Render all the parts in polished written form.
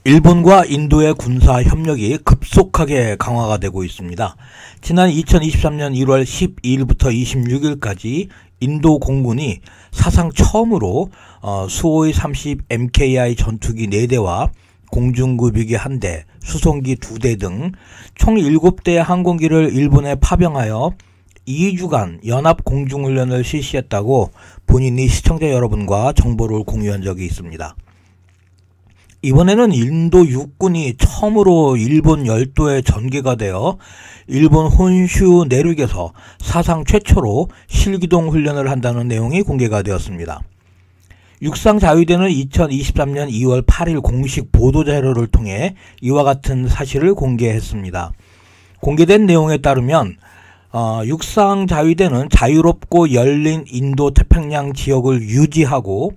일본과 인도의 군사 협력이 급속하게 강화가 되고 있습니다. 지난 2023년 1월 12일부터 26일까지 인도 공군이 사상 처음으로 수호이 30 MKI 전투기 4대와 공중급유기 1대, 수송기 2대 등 총 7대의 항공기를 일본에 파병하여 2주간 연합 공중훈련을 실시했다고 본인이 시청자 여러분과 정보를 공유한 적이 있습니다. 이번에는 인도 육군이 처음으로 일본 열도에 전개가 되어 일본 혼슈 내륙에서 사상 최초로 실기동 훈련을 한다는 내용이 공개가 되었습니다. 육상자위대는 2023년 2월 8일 공식 보도자료를 통해 이와 같은 사실을 공개했습니다. 공개된 내용에 따르면 육상자위대는 자유롭고 열린 인도 태평양 지역을 유지하고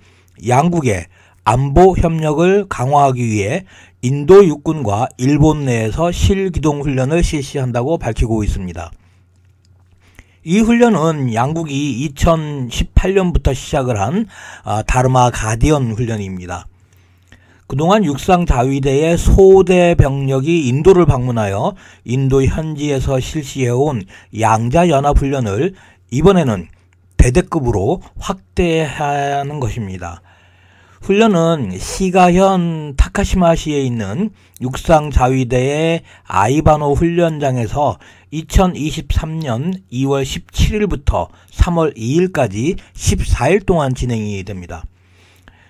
양국의 안보 협력을 강화하기 위해 인도 육군과 일본 내에서 실기동 훈련을 실시한다고 밝히고 있습니다. 이 훈련은 양국이 2018년부터 시작을 한 다르마 가디언 훈련입니다. 그동안 육상자위대의 소대 병력이 인도를 방문하여 인도 현지에서 실시해온 양자연합훈련을 이번에는 대대급으로 확대하는 것입니다. 훈련은 시가현 타카시마시에 있는 육상자위대의 아이바노 훈련장에서 2023년 2월 17일부터 3월 2일까지 14일 동안 진행이 됩니다.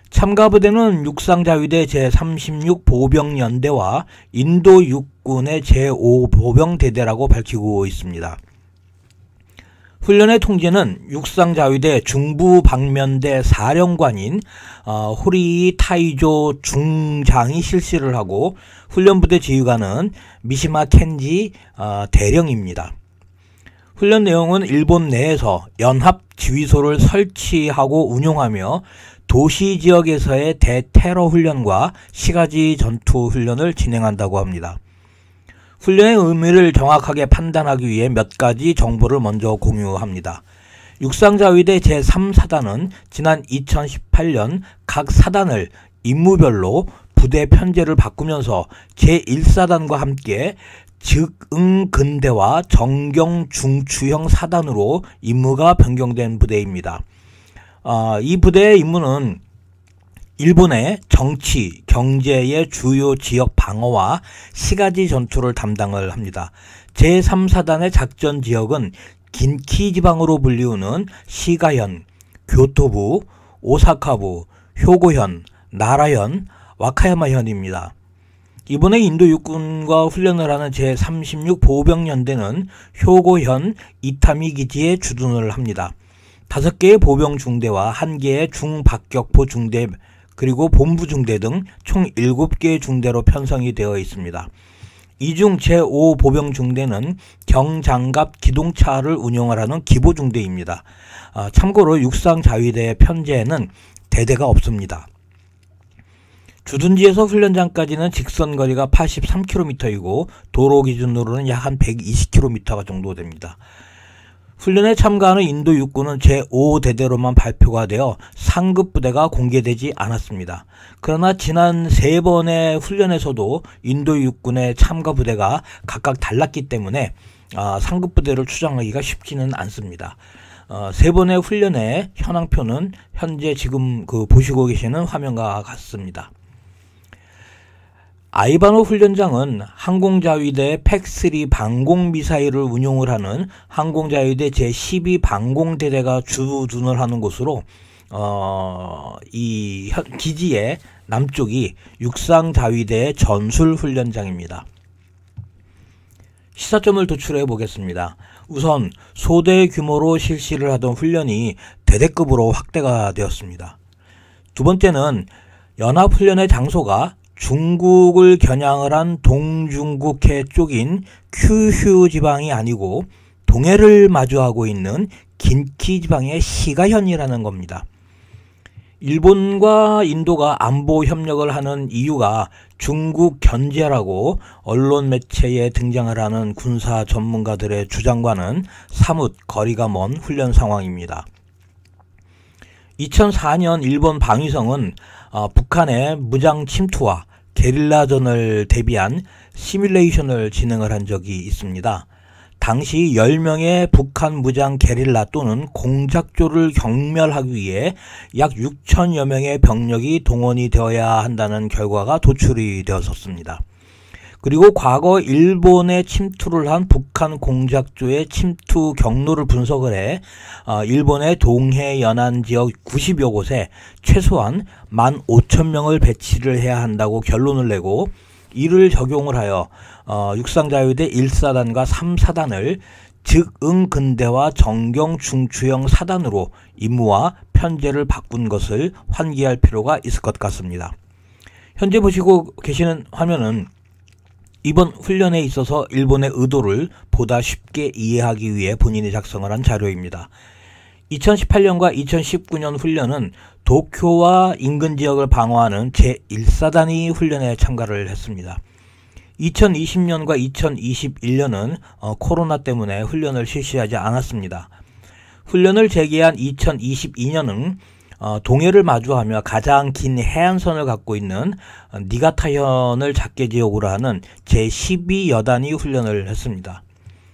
참가부대는 육상자위대 제36보병연대와 인도 육군의 제5보병대대라고 밝히고 있습니다. 훈련의 통제는 육상자위대 중부방면대 사령관인 호리 타이조 중장이 실시를 하고 훈련부대 지휘관은 미시마 켄지 대령입니다. 훈련 내용은 일본 내에서 연합 지휘소를 설치하고 운용하며 도시 지역에서의 대테러 훈련과 시가지 전투 훈련을 진행한다고 합니다. 훈련의 의미를 정확하게 판단하기 위해 몇 가지 정보를 먼저 공유합니다. 육상자위대 제3사단은 지난 2018년 각 사단을 임무별로 부대 편제를 바꾸면서 제1사단과 함께 즉응근대와 정경중추형 사단으로 임무가 변경된 부대입니다. 이 부대의 임무는 일본의 정치, 경제의 주요 지역 방어와 시가지 전투를 담당을 합니다. 제3사단의 작전 지역은 긴키 지방으로 불리우는 시가현, 교토부, 오사카부, 효고현, 나라현, 와카야마현입니다. 이번에 인도 육군과 훈련을 하는 제36보병연대는 효고현 이타미 기지에 주둔을 합니다. 5개의 보병 중대와 1개의 중박격포 중대 그리고 본부 중대 등 총 7개의 중대로 편성이 되어 있습니다. 이 중 제5 보병 중대는 경장갑 기동차를 운용을 하는 기보 중대입니다. 참고로 육상자위대의 편제에는 대대가 없습니다. 주둔지에서 훈련장까지는 직선거리가 83km이고 도로 기준으로는 약 한 120km 정도 됩니다. 훈련에 참가하는 인도 육군은 제5대대로만 발표가 되어 상급 부대가 공개되지 않았습니다. 그러나 지난 3번의 훈련에서도 인도 육군의 참가 부대가 각각 달랐기 때문에 상급 부대를 추정하기가 쉽지는 않습니다. 3번의 훈련의 현황표는 현재 지금 보시고 계시는 화면과 같습니다. 아이바노 훈련장은 항공자위대 팩3 방공미사일을 운용을 하는 항공자위대 제12 방공대대가 주둔을 하는 곳으로 이 기지의 남쪽이 육상자위대의 전술훈련장입니다. 시사점을 도출해 보겠습니다. 우선 소대 규모로 실시를 하던 훈련이 대대급으로 확대가 되었습니다. 두 번째는 연합훈련의 장소가 중국을 겨냥을 한 동중국해 쪽인 큐슈 지방이 아니고 동해를 마주하고 있는 긴키 지방의 시가현이라는 겁니다. 일본과 인도가 안보 협력을 하는 이유가 중국 견제라고 언론 매체에 등장을 하는 군사 전문가들의 주장과는 사뭇 거리가 먼 훈련 상황입니다. 2004년 일본 방위성은 북한의 무장 침투와 게릴라전을 대비한 시뮬레이션을 진행을 한 적이 있습니다. 당시 10명의 북한 무장 게릴라 또는 공작조를 경멸하기 위해 약 6천여 명의 병력이 동원이 되어야 한다는 결과가 도출이 되었었습니다. 그리고 과거 일본에 침투를 한 북한 공작조의 침투 경로를 분석을 해 일본의 동해 연안 지역 90여 곳에 최소한 15,000명을 배치를 해야 한다고 결론을 내고, 이를 적용을 하여 육상자유대 1사단과 3사단을 즉응근대와 정경중추형 사단으로 임무와 편제를 바꾼 것을 환기할 필요가 있을 것 같습니다. 현재 보시고 계시는 화면은 이번 훈련에 있어서 일본의 의도를 보다 쉽게 이해하기 위해 본인이 작성을 한 자료입니다. 2018년과 2019년 훈련은 도쿄와 인근 지역을 방어하는 제1사단이 훈련에 참가를 했습니다. 2020년과 2021년은 코로나 때문에 훈련을 실시하지 않았습니다. 훈련을 재개한 2022년은 동해를 마주하며 가장 긴 해안선을 갖고 있는 니가타현을 작게 지역으로 하는 제12여단이 훈련을 했습니다.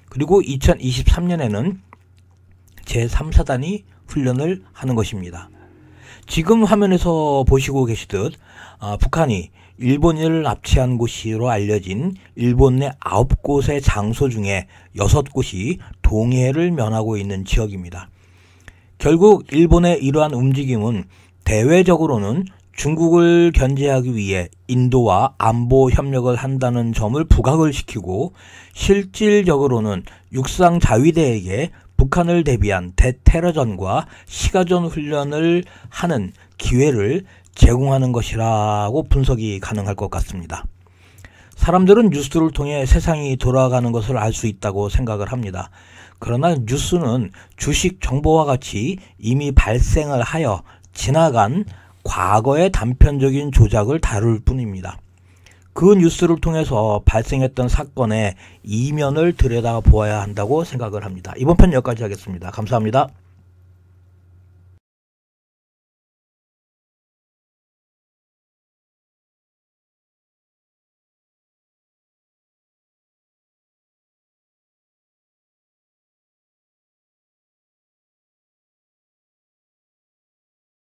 그리고 2023년에는 제3사단이 훈련을 하는 것입니다. 지금 화면에서 보시고 계시듯 북한이 일본인을 납치한 곳으로 알려진 일본 내 9곳의 장소 중에 6곳이 동해를 면하고 있는 지역입니다. 결국 일본의 이러한 움직임은 대외적으로는 중국을 견제하기 위해 인도와 안보 협력을 한다는 점을 부각을 시키고, 실질적으로는 육상자위대에게 북한을 대비한 대테러전과 시가전 훈련을 하는 기회를 제공하는 것이라고 분석이 가능할 것 같습니다. 사람들은 뉴스를 통해 세상이 돌아가는 것을 알 수 있다고 생각을 합니다. 그러나 뉴스는 주식 정보와 같이 이미 발생을 하여 지나간 과거의 단편적인 조작을 다룰 뿐입니다. 그 뉴스를 통해서 발생했던 사건의 이면을 들여다보아야 한다고 생각을 합니다. 이번 편 여기까지 하겠습니다. 감사합니다.